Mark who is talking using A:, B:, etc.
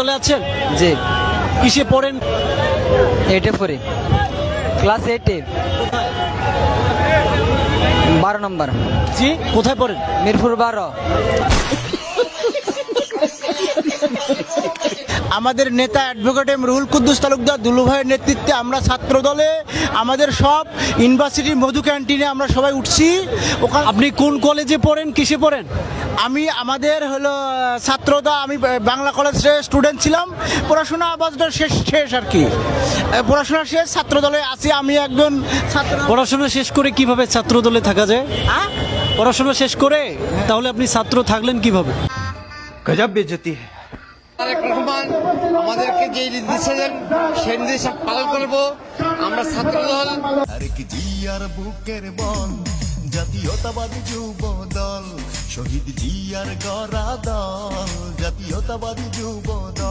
A: দলে আছেন?
B: জি,
A: কিসে পড়েন?
B: 8-এ পড়ি, ক্লাস 8-এ, 12 নম্বর,
A: জি, কোথায় পড়েন?
B: মিরপুর 12।
C: আমাদের নেতা অ্যাডভোকেট এম রুহুল কুদ্দুস তালুকদার দুলু ভাইয়ের নেতৃত্বে আমরা ছাত্র দলে আমাদের সব ইউনিভার্সিটির মধু ক্যান্টিনে আমরা সবাই উঠছি ওখানে।
A: আপনি কোন কলেজে পড়েন, কিসে পড়েন?
C: আমি আমাদের হলো ছাত্রদা, আমি বাংলা কলেজের স্টুডেন্ট ছিলাম, পড়াশোনা আপাতত শেষ শেষ আর কি, পড়াশোনা শেষ, ছাত্র দলে আছি আমি একজন ছাত্র।
A: পড়াশোনা শেষ করে কিভাবে ছাত্র দলে থাকা যায়? পড়াশোনা শেষ করে তাহলে আপনি ছাত্র থাকলেন কিভাবে?
D: गजब बेइज्जती है।
E: তারেক রহমান আমাদেরকে যে নির্দেশ দেন সেই নির্দেশ পালন করব। আমরা ছাত্রদল
F: আরেক জিয়ার বুকের বল, জাতীয়তাবাদী যুব দল, শহীদ জিয়ার গড়া দল, জাতীয়তাবাদী যুব দল।